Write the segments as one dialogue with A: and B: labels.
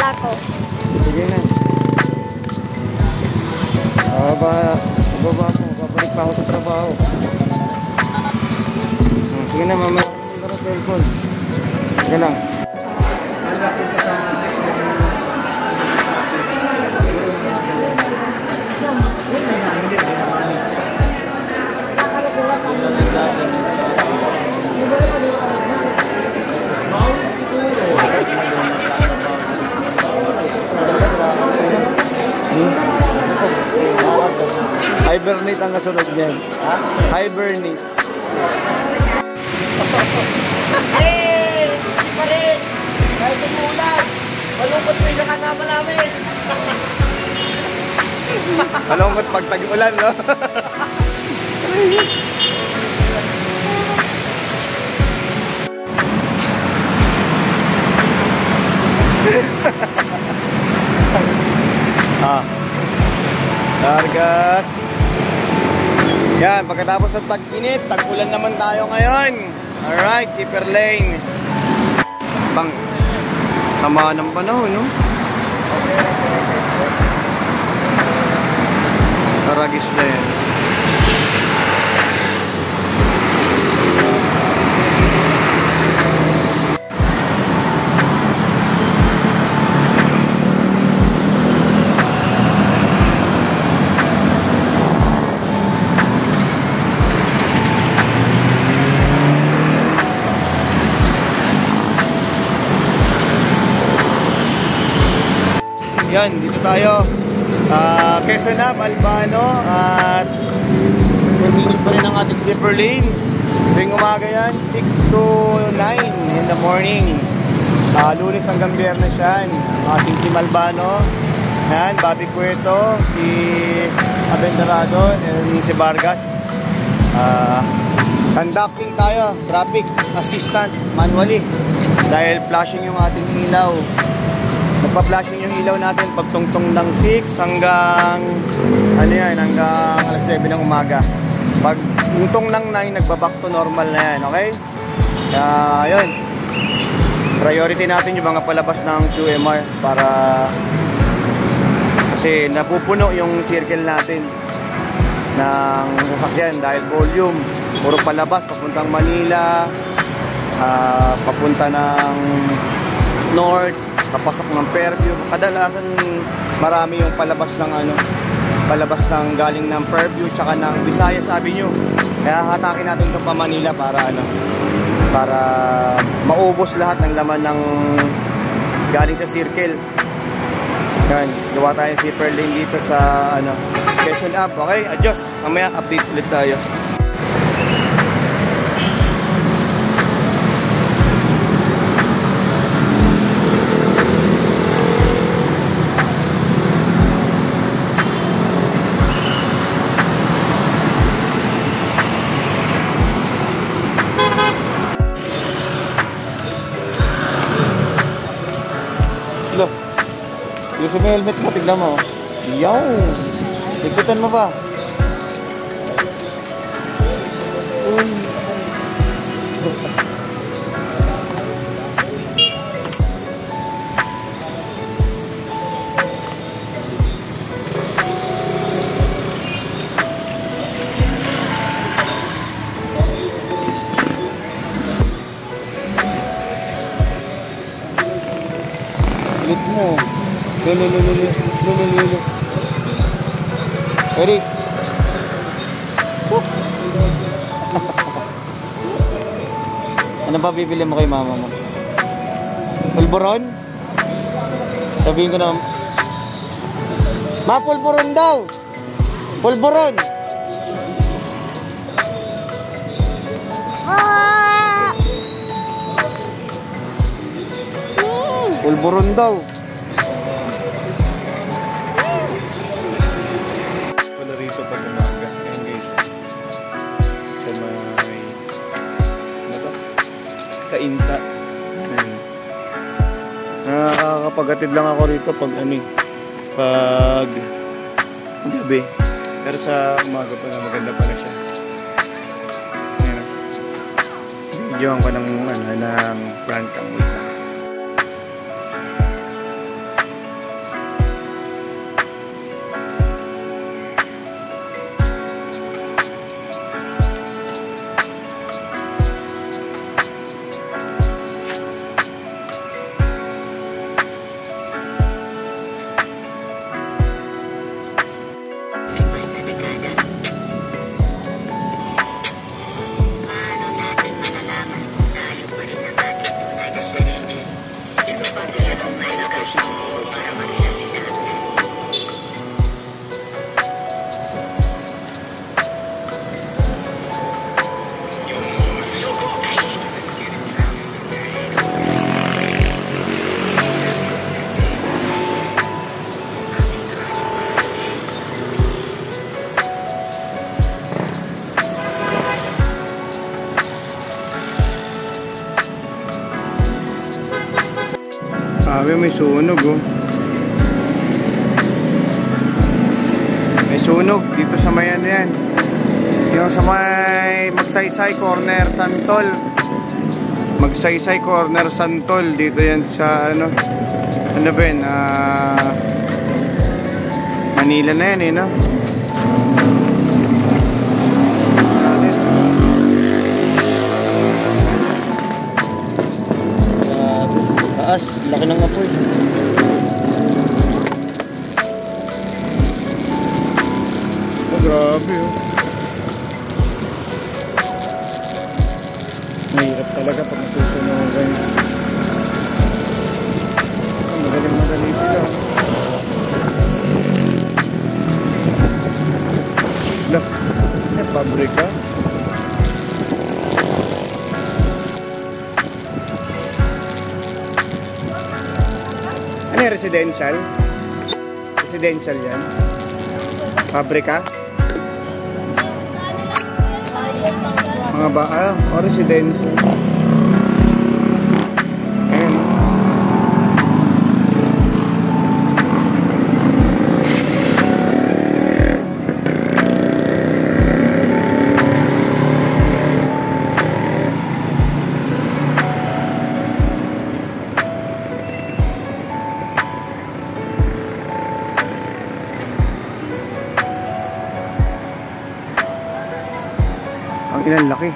A: wala ko.
B: Sige na. Baba ako. Babalik pa ako sa trabaho. Sige na, mamaya ako ng cellphone. Sige lang. Malapit ka sa... Hibernate ang kasunod niyan. Hibernate.
C: Hey! Pa rin! Kahit umulan, malungkot mo yung kasama namin.
B: Malungkot pag tag-ulan, no? Largas. Yan, pagkatapos ng tag-init, tag-ulan naman tayo ngayon. Alright, zipper lane. Sama ng panahon, no? Taragis na yan. Yan, dito tayo. Quezon Ave, Albano. At continuous pa rin ang ating zipper lane. Tuwing umaga yan, 6 to 9 in the morning. Lunes hanggang Biyernes yan. Ating team Albano. Yan, Bobby Cueto, si Abendarado, and si Vargas. Conducting tayo, traffic assistant manually. Dahil flashing yung ating ilaw. Nagpa-flashing yung ilaw natin pagtungtong ng 6 hanggang ano yan, hanggang alas 9 ng umaga. Pag tungtong ng 9, nagbaback to normal na yan, okay? Kaya yun, priority natin yung mga palabas ng QMR para kasi napupuno yung circle natin ng sasakyan dahil volume, puro palabas papuntang Manila, papunta ng North, papasok ng Fairview. Kadalasan marami yung palabas ng palabas ng galing ng Fairview tsaka ng Visayas Avenue. Kaya hatakin natin ito pa Manila para maubos lahat ng laman ng galing sa circle. Yan, gawa tayo zipper lane dito sa Quezon Ave. Okay, adios. Mamaya update ulit tayo. Yung may helmet mo, tignan mo. Yaw! Ikutan mo ba? Ulit mo. Lulu. Eris. Ano ba bibili mo kay mama mo? Pulburon? Sabihin ko na. Ma, pulburon daw. Pulburon. Pulburon daw. Kainta. Nakakapaghatid lang ako rito pag pag gabi. Pero sa umaga pa maganda pa na siya. Ayan. Videoan ko ng front cam. Grabe, may sunog oh. May sunog dito sa may ano yan. Yung sa may Magsaysay Corner Santol. Magsaysay Corner Santol. Dito yan sa ano. Ano ba yun? Manila na yan eh, no? Taas, laki ng apoy. Oh, grabe oh. Mahirap talaga pag nasusunugan. Magaling sila. Look, may pabrika. Ano yung residential? Residential yan? Pabrika? Mga ba? O residential. Ayan. Ang ilan laki.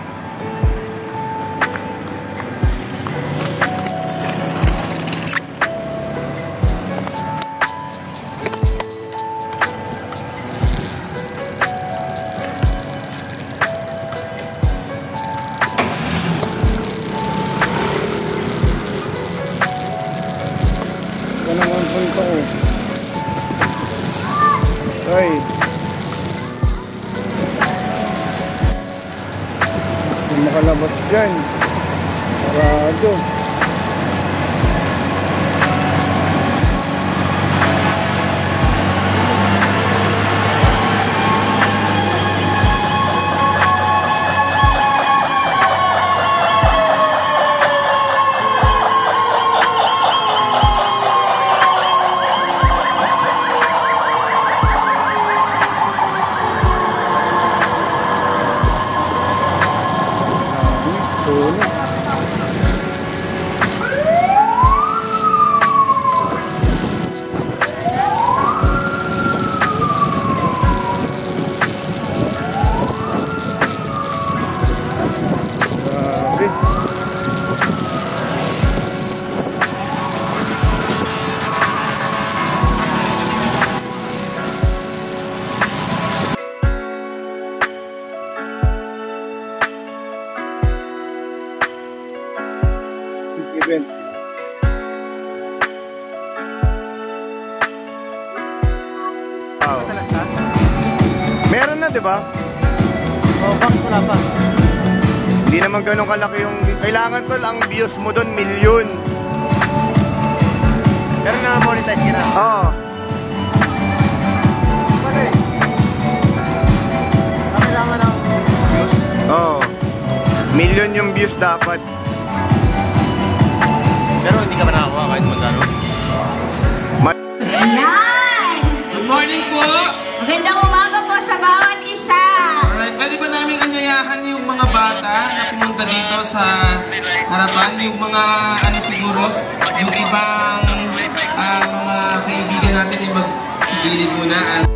B: Yan ang punto ko. Ay. Hindi makalabas dyan. Sarado. Event. Wow. Meron na, 'di ba?
C: Oh, bakit wala pa?
B: Hindi naman ganun kalaki yung kailangan tol, ang views mo doon milyon.
C: Pero na-monetize ka na?
B: Oo.
C: Kailangan ng views?
B: Oo. Milyon yung views dapat.
C: Pero hindi ka ba nakakuha kahit magkano?
A: Ayan!
D: Good morning po!
A: Magandang umaga po sa bawat isa!
D: Alright, pwede ba namin anyayahan yung mga bata na pumunta dito sa harapan? Yung mga, ano siguro, yung ibang mga kaibigan natin ay magsigilid muna.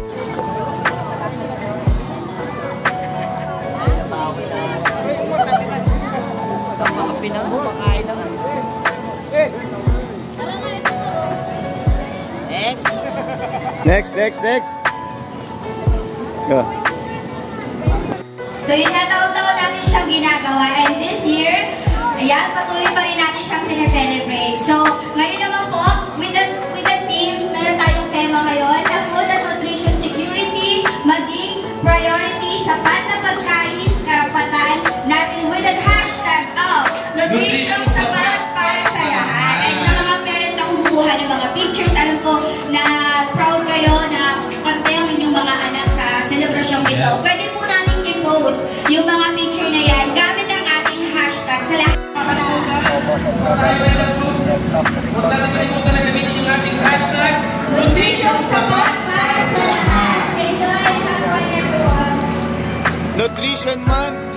C: Mga pinang mo, pakain lang.
B: Next. Go.
A: So yun nga, taon-taon natin siyang ginagawa, and this year, ayan, patuloy pa rin natin siyang sineselebrate. So, ngayon naman po, with the team, meron tayong tema ngayon na food and nutrition security, maging priority sa pagkain, karapatan natin with the hashtag of nutrition sapat para sa lahat. Ay sa mga parent na kumukuha ng mga pictures, alam ko na proud kayo na kantayan yung mga anak sa selebrasyong ito.
D: Yes.
A: Pwede po natin i-post yung mga picture na yan gamit ang ating hashtag sa lahat.
D: Huwag natin kalimutan na gamitin yung ating hashtag
A: Nutrition Support para sa lahat. Enjoy and have fun everyone.
B: Nutrition Month.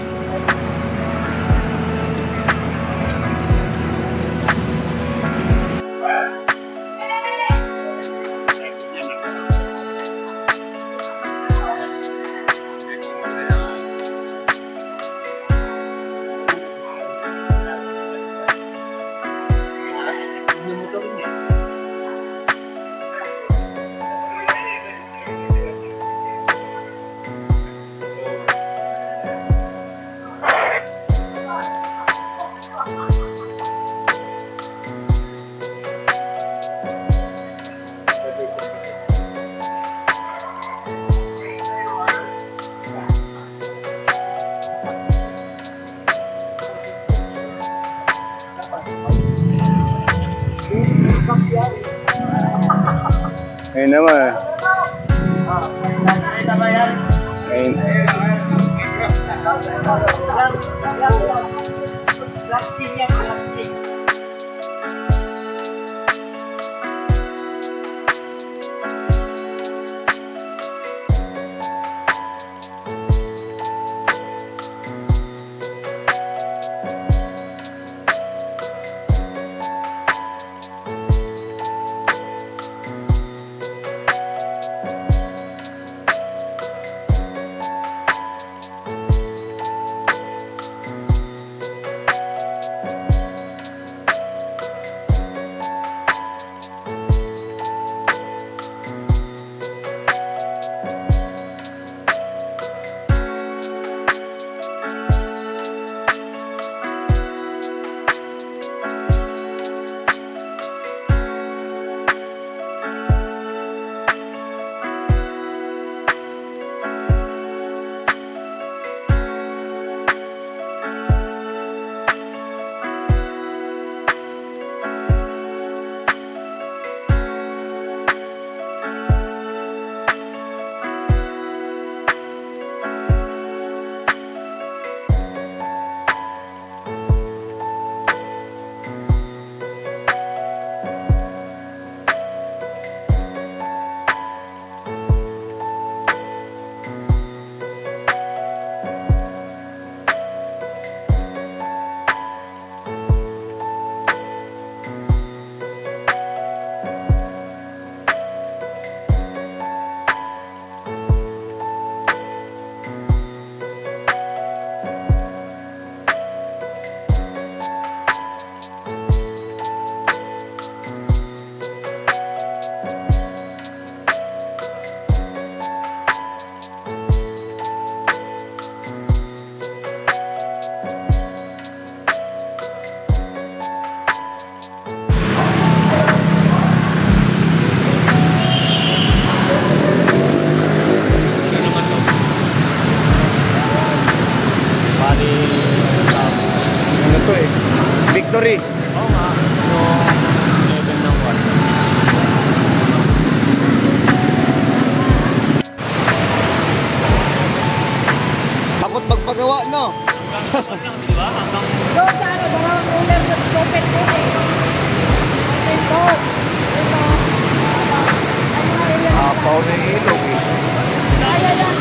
B: Ayun naman. Ayun. Victory.
E: Oo nga. So, level ng 1.
B: Takot magpagawa, no?
E: Di ba? Hanggang
C: Doon sa ano, dalawang uler sa propet ko eh. Ito. Ito.
B: Apaw na ilog eh.
C: Kaya yan.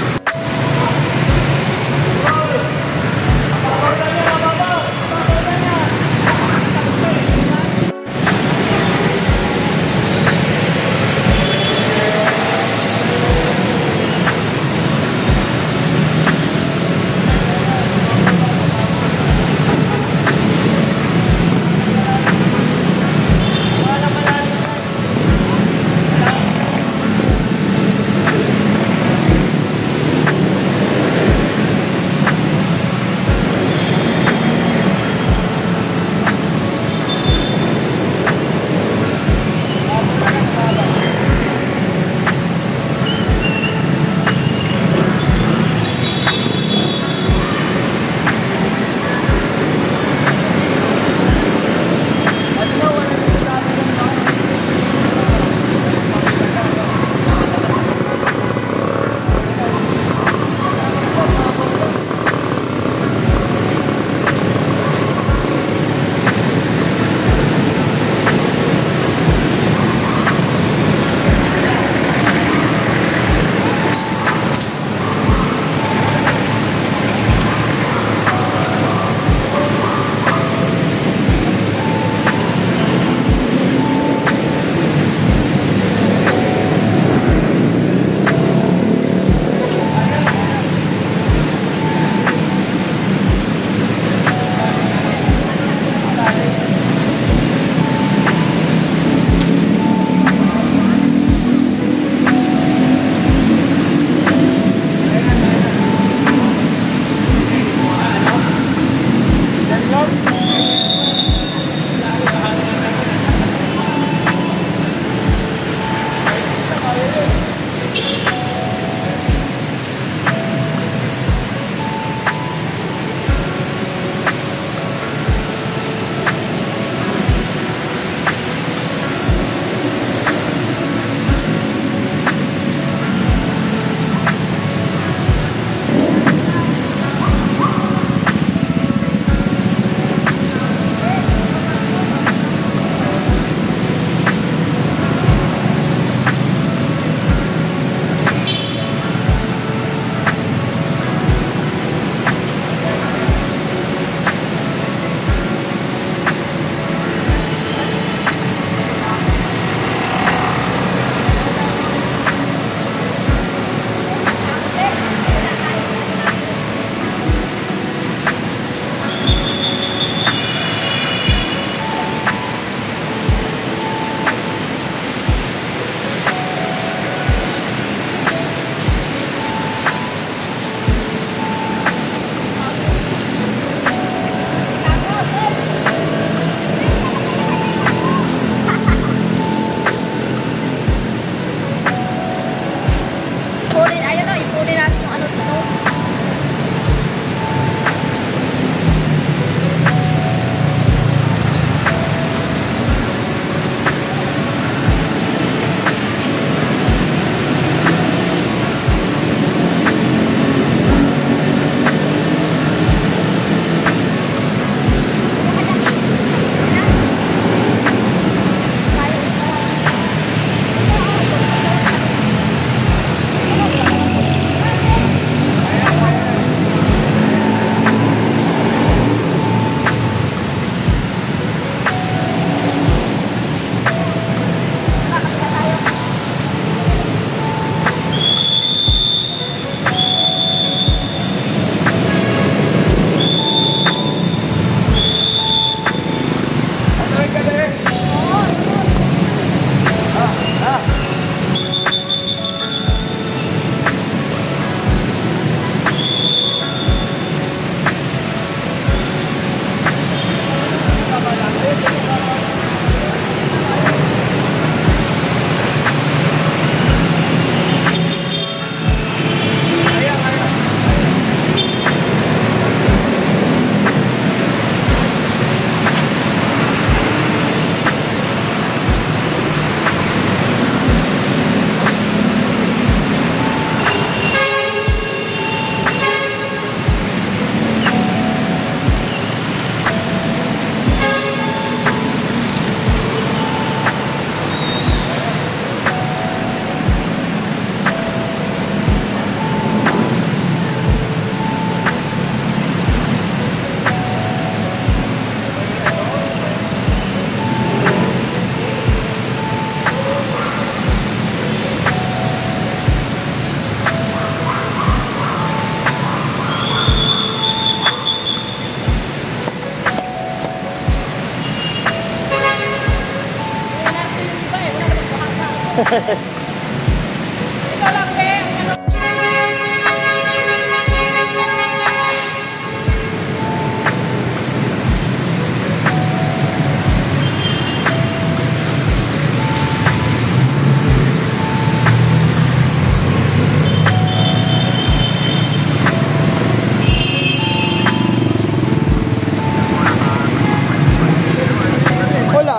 B: Wala,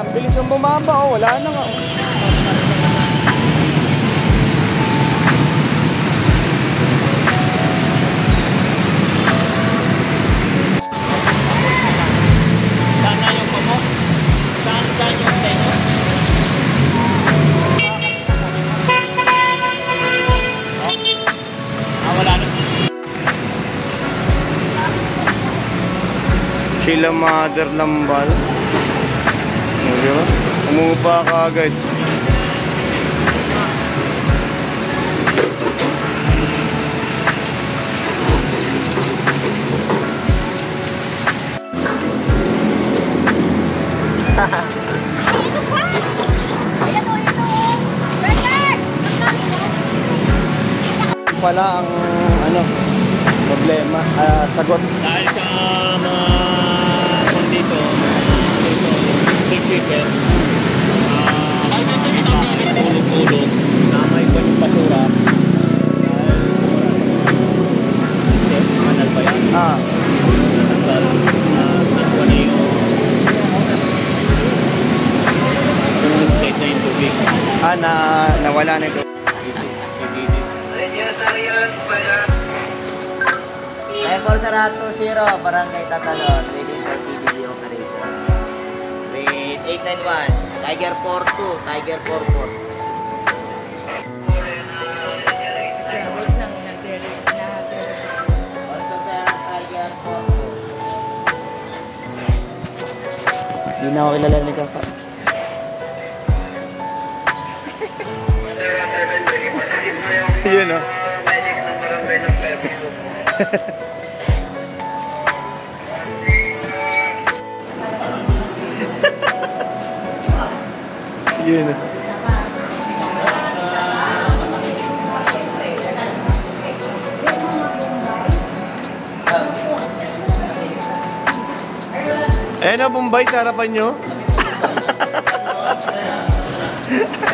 B: ang bilis yung bumaba. Oh, wala na nga.
E: Saan na yung kumo? Saan yung tenyo? Wala na.
B: Sila mother lambal. Diba? Umupa ka agad. Pala ang problema, sagot.
E: Dahil sa mga dito, chicken, tulog-tulog, na may basura. Manal ba yan? Natanggal. Nakuha na yung subside na yung tubig.
B: Nawala na ito.
C: Level Sarato 0, Barangay Tatalon, waiting for CBD operation. With 891, Tiger 42, Tiger 44. Also sa Tiger 42.
B: Hindi na ako kilala ni Kaka. Yun o. Yun o. Ayan o, Bombay, sa harapan nyo.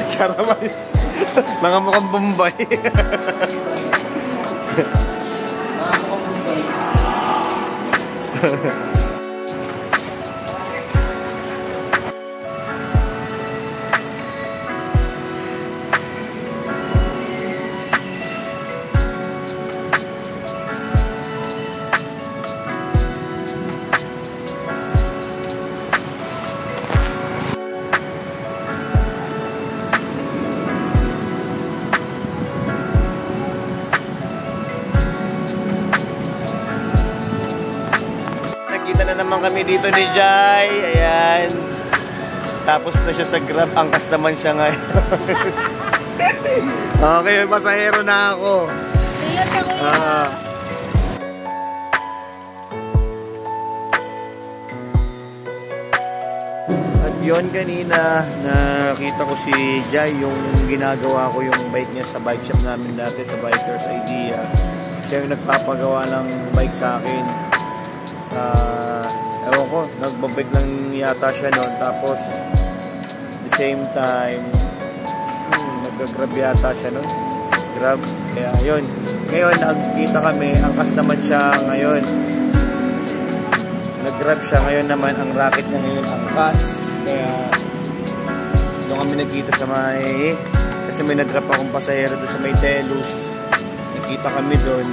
B: Sa harapan. Mga mukhang Bombay. Nakita na naman kami dito ni Jai. Ayan. Tapos na siya sa Grab. Angkas naman siya ngayon. Okay, pasahero na ako.
A: Ayun ka, kuya.
B: At yun, kanina nakita ko si Jai, yung ginagawa ko yung bike niya sa bike shop namin dati sa Bikers Idea. Siya yung nagpapagawa ng bike sa akin. Ewan ko, nagbabike lang yata siya noon. Tapos the same time nag-grab yata siya noon. Grab. Kaya yun, ngayon nagkita kami. Angkas naman siya ngayon. Nag-grab siya ngayon naman. Ang racket niya ngayon angkas. Kaya doon kami nagkita sa may, kasi may nag-drop akong pasahero doon sa may Telus. Nagkita kami doon.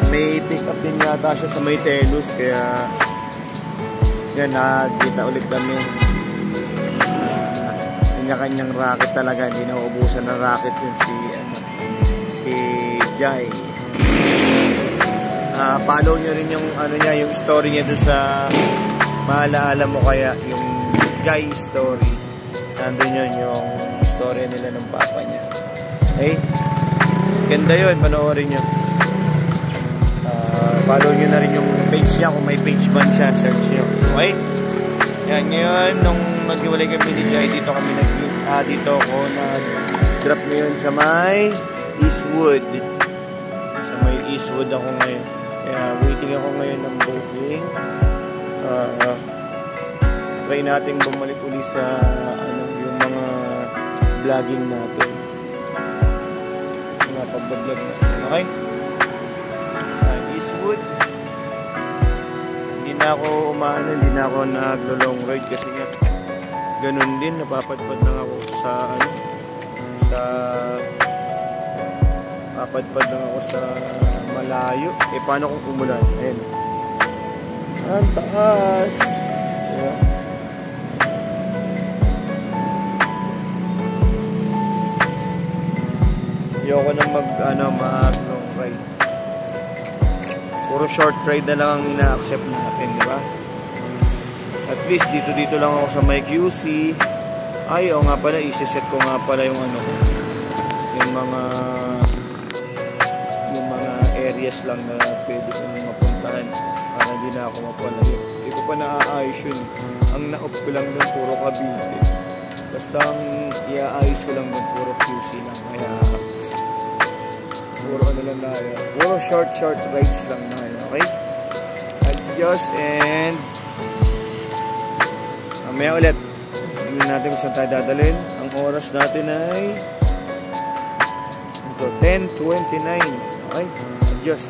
B: May pick up din yata siya sa may Telus, kaya yan, nakita ulit kami. Kanya-kanyang racket talaga, hindi na uubusan ng racket yun si Jai. Follow nyo rin yung yung story niya doon sa Maalaala Mo Kaya, yung Jai story. Nandun yun yung story nila ng papa niya. Okay? Ganda yun, panoorin nyo. Follow nyo na rin yung page niya, kung may page man siya, search nyo. Okay? Yan, ngayon, nung naghiwalay kami ni Jai, dito kami nag-view. Dito ako nag-drop ngayon sa may Eastwood. Sa may Eastwood ako ngayon. Kaya waiting ako ngayon ng boarding. Try natin bumalik uli sa yung mga vlogging natin. Mga pag-vlog natin. Okay? Eastwood. Hindi na ako naglo-long ride kasi nga ganun din, napapadpad lang ako sa malayo. Paano kung umulan? Ayan. Ang taas. Ayan. Ayoko na mag-long ride. Puro short ride na lang ang ina-accept natin, di ba? At least dito lang ako sa may QC. Ay, o nga pala, isi-set ko nga pala yung yung mga areas lang na pwede kong mapuntahan para hindi na ako mapalayo. Hindi ko pa naaayos yun. Ang na-off ko lang doon puro Cavite. Basta ang i-aayos ko lang doon puro QC lang. Kaya puro lang na yun. Puro short rides lang na yun. Okay? Adios and mamaya ulit. Tingnan natin kung saan tayo dadalhin. Ang oras natin ay 10:29. Okay? Adios.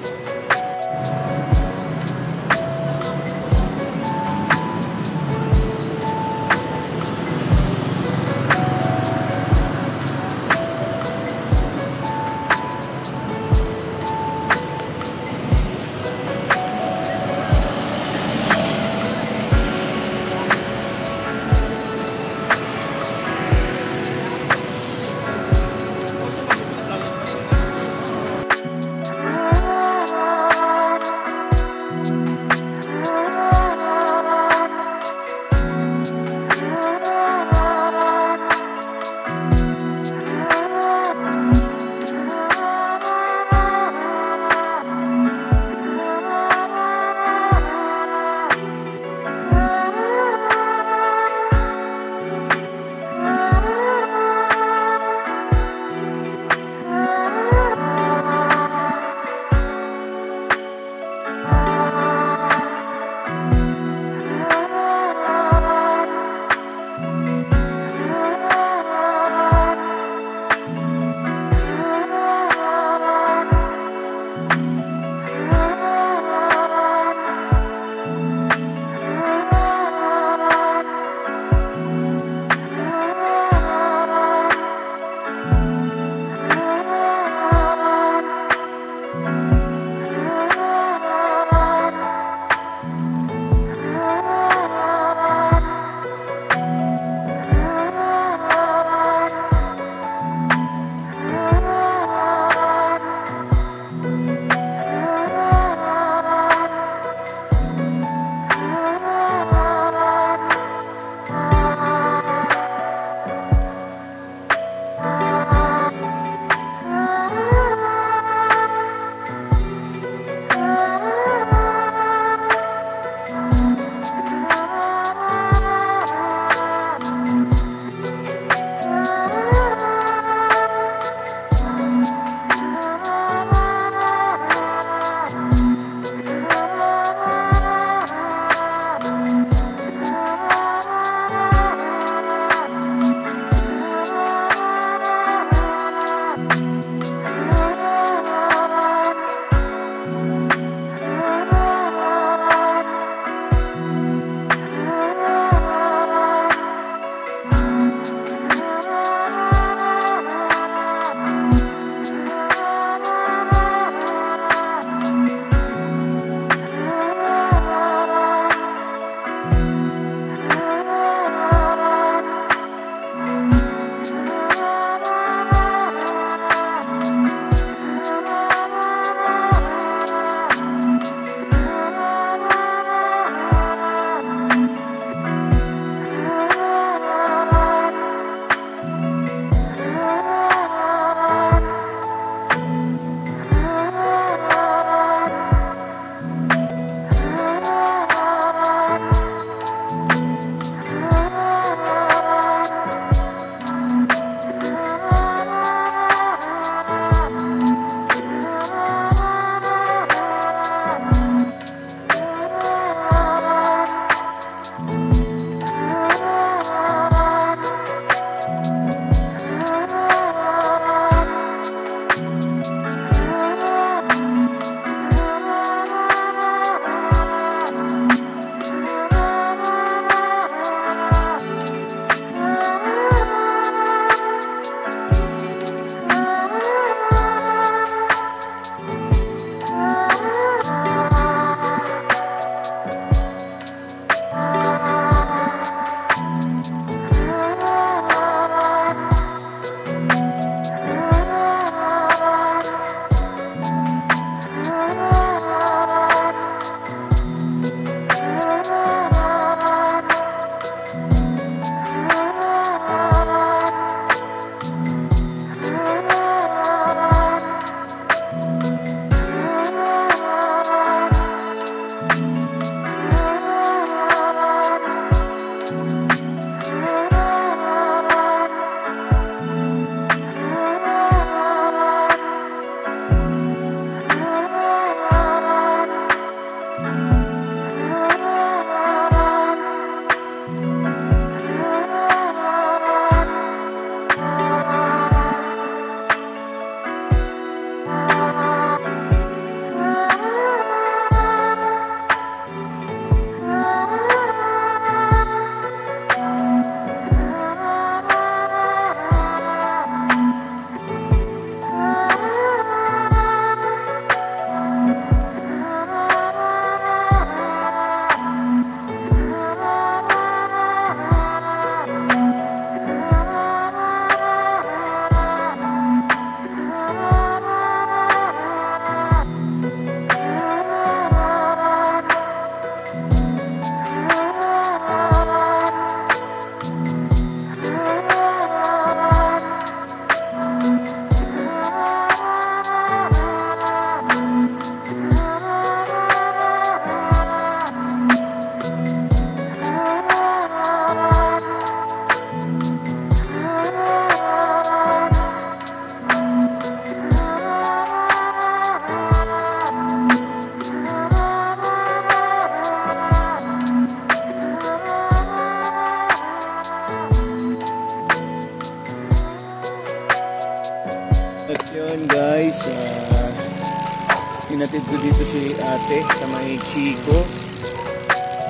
B: inatid ko dito si ate sa may Chico.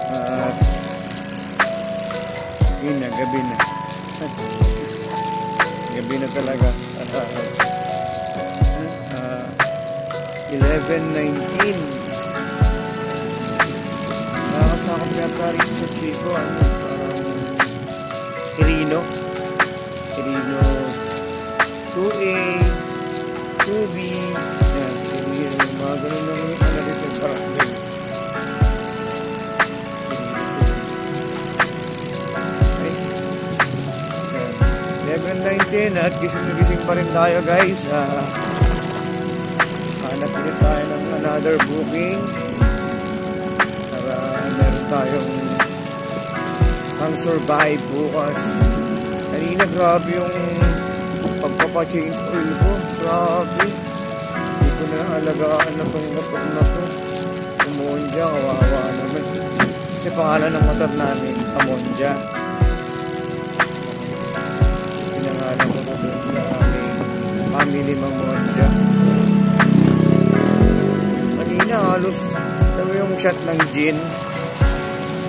B: At yun na, gabi na. Gabi na talaga. 11:19. Nakakasakot yata rin sa Chico. Parang Quirino 2A, 2B. Yan, Quirino. Mga ganun lang yung analysis barangay. 11:19 at gising pa rin tayo, guys. Hanap ulit tayo ng another booking para meron tayong pang-survive bukas. Kanina grabe yung pagpapa-change oil ko. Grabe. Hindi ko na alagaan na itong motor na to. Amonja, kawawa naman. Kasi pangalan ng motor namin, Amonja. Pinangalan ko na doon sa aming family Amonja. Kanina halos yung shot ng gin.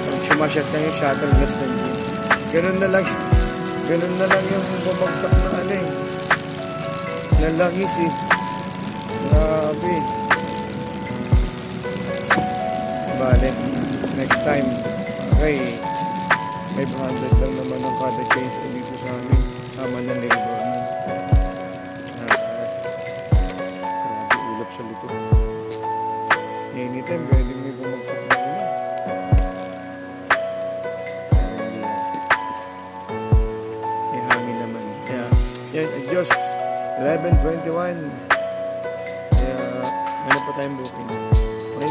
B: Pag sumasyat na yung shuttle gas ng gin. Ganun na lang yung bumagsak na ano eh. Nalangis eh. Grabe. Bale, next time. Okay. 500 lang naman ang kada change ko dito sa amin. Sama ng labor. Grabe, ulap sa likod. Anytime, pwede may bumagsak na ulo. May hangin naman. Yan, Diyos. 11:21. Kaya, meron pa tayong booking. Okay?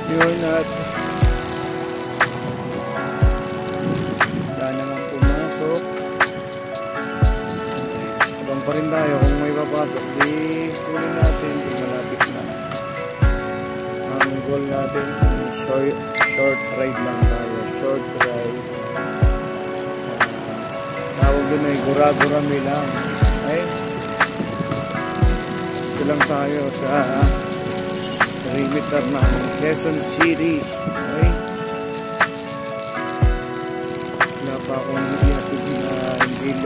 B: Yun at wala naman pumasok. Abang pa rin tayo kung may papasok. Di kunin natin kung malapit na. Ang goal natin short ride lang tayo. Short ride. Tawag doon ay gura-gurami lang. Okay? Ito lang tayo sa perimeter ng Quezon City. Okay? Wala pa akong ihatid na hindi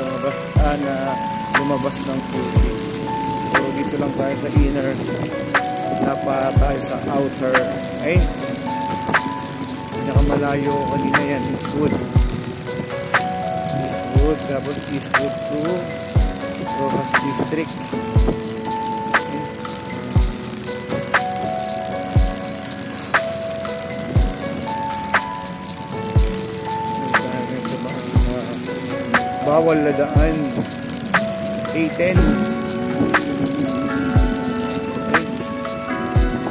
B: lumabas ng pusi. So dito lang tayo sa inner. Wala pa tayo sa outer. Okay? Pinakamalayo kanina yan, Eastwood. Eastwood, tapos Eastwood to Rojas District. Bawal na daan. A10.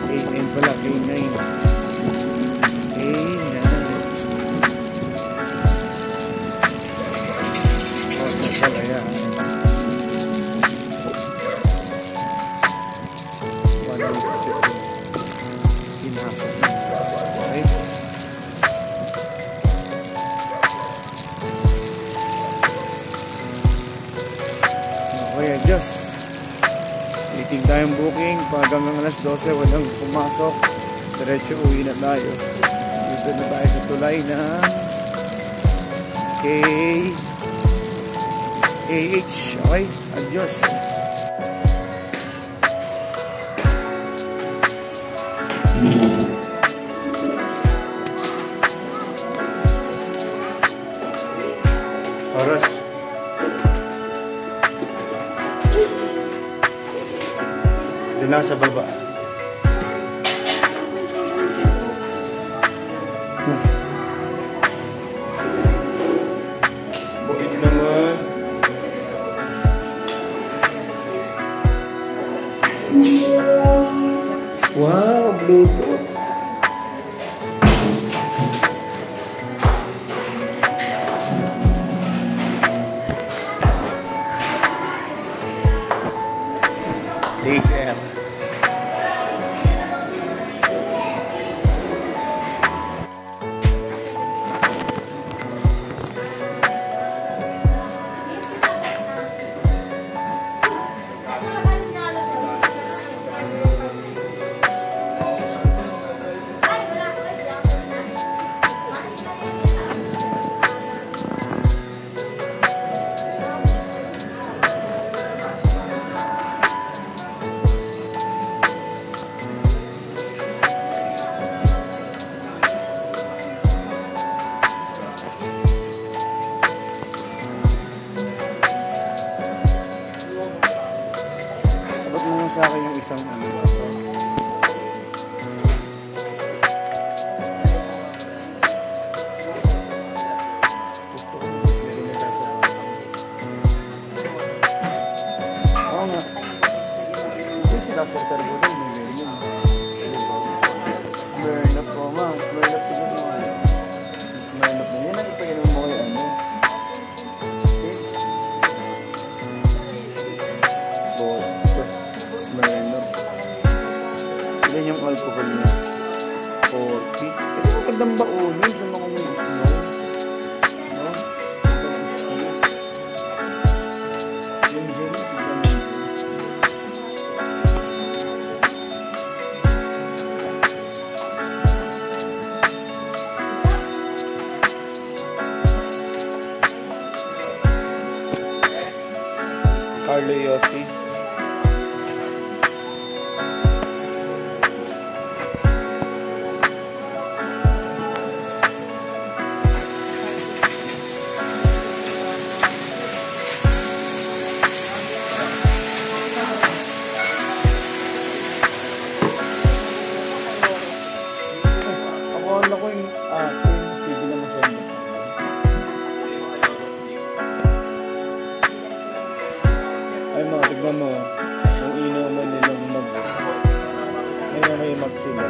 B: A10 pala, A9. A9. Bawal pala yan. Pinasok. Okay. Okay, adjust. Waiting tayong booking. Pag hanggang alas 12, walang pumasok. Diretso uwi na tayo. Dito na tayo sa tulay ng KH. Okay, adjust. Oras. Doon lang sa baba. Buit naman. Wow, Bluetooth. Sir Carbonell, may ganyan. Smirnoff po, ma. Smirnoff po mo. Smirnoff na yan. Ipainom mo kayo ano. Smirnoff. Yan yung alcohol niya. 40. Ito magandang baunin sa mga may snow. No? Yung gin, Carlo Yossi. Ako ko yung Stevie na masyado. Ay mo, tignan mo. Yung inuman nilang mag... May mag sila.